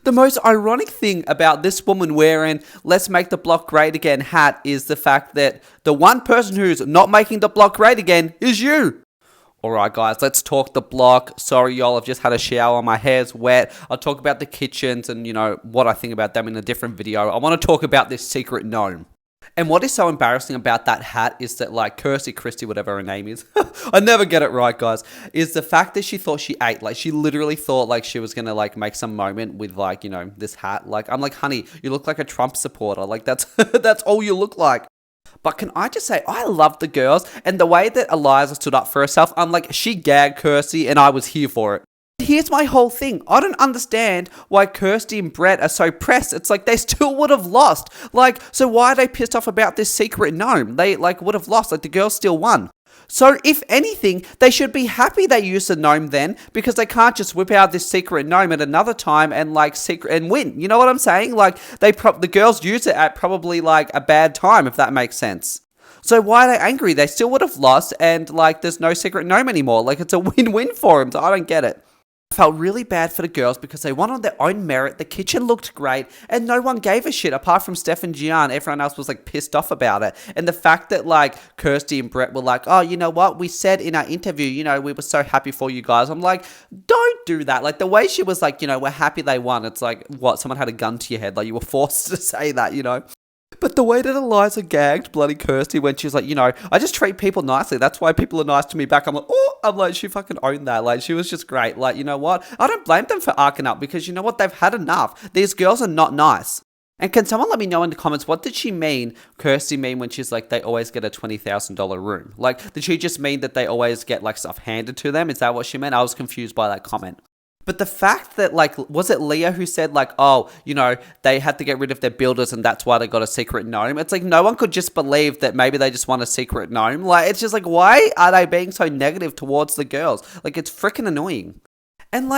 The most ironic thing about this woman wearing "Let's Make the Block Great Again" hat is the fact that the one person who's not making the block great again is you. Alright guys, let's talk the block. Sorry y'all, I've just had a shower, my hair's wet. I'll talk about the kitchens and, what I think about them in a different video. I want to talk about this secret gnome. And what is so embarrassing about that hat is that, Kirsty Christie, whatever her name is, I never get it right, guys, is the fact that she thought she ate. She literally thought, she was going to, make some moment with, this hat. I'm like, honey, you look like a Trump supporter. That's, that's all you look like. But can I just say, I love the girls, and the way that Eliza stood up for herself, I'm like, she gagged Kirsty, and I was here for it. Here's my whole thing. I don't understand why Kirsty and Brett are so pressed. It's like they still would have lost. So why are they pissed off about this secret gnome? They, would have lost. The girls still won. So, if anything, they should be happy they used the gnome then, because they can't just whip out this secret gnome at another time and, and win. You know what I'm saying? The girls use it at probably, a bad time, if that makes sense. So why are they angry? They still would have lost, and, there's no secret gnome anymore. It's a win-win for them, so I don't get it. I felt really bad for the girls because they won on their own merit. The kitchen looked great and no one gave a shit apart from Steph and Gian. Everyone else was pissed off about it. And the fact that Kirsty and Brett were oh, you know what? We said in our interview, we were so happy for you guys. I'm like, don't do that. The way she was we're happy they won. It's what? Someone had a gun to your head. You were forced to say that, But the way that Eliza gagged bloody Kirsty when she was I just treat people nicely. That's why people are nice to me back. She fucking owned that. She was just great. You know what? I don't blame them for arcing up because you know what? They've had enough. These girls are not nice. And can someone let me know in the comments, what did she mean, Kirsty mean when she's they always get a $20,000 room? Did she just mean that they always get stuff handed to them? Is that what she meant? I was confused by that comment. But the fact that, was it Leah who said, they had to get rid of their builders and that's why they got a secret gnome? It's no one could just believe that maybe they just want a secret gnome. It's just why are they being so negative towards the girls? It's freaking annoying. And,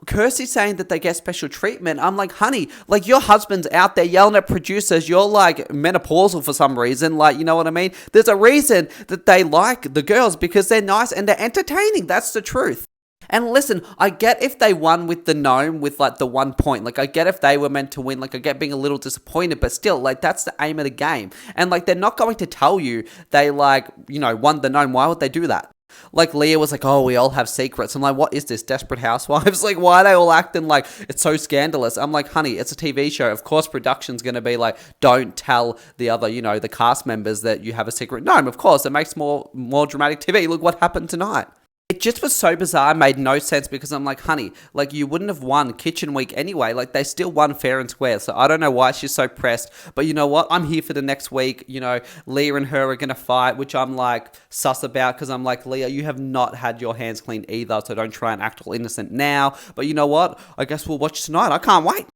Kirsty saying that they get special treatment, I'm honey, your husband's out there yelling at producers, you're, menopausal for some reason, you know what I mean? There's a reason that they like the girls because they're nice and they're entertaining. That's the truth. And listen, I get if they won with the gnome with the 1 point. I get if they were meant to win. I get being a little disappointed, but still, that's the aim of the game. And they're not going to tell you they won the gnome. Why would they do that? Leah was oh, we all have secrets. I'm what is this, Desperate Housewives? Why are they all acting it's so scandalous? I'm honey, it's a TV show. Of course, production's going to be don't tell the other, the cast members that you have a secret gnome. Of course, it makes more dramatic TV. Look what happened tonight. It just was so bizarre, made no sense because I'm honey, you wouldn't have won Kitchen Week anyway. They still won fair and square. So I don't know why she's so pressed. But you know what? I'm here for the next week. Leah and her are going to fight, which I'm sus about because I'm Leah, you have not had your hands clean either. So don't try and act all innocent now. But you know what? I guess we'll watch tonight. I can't wait.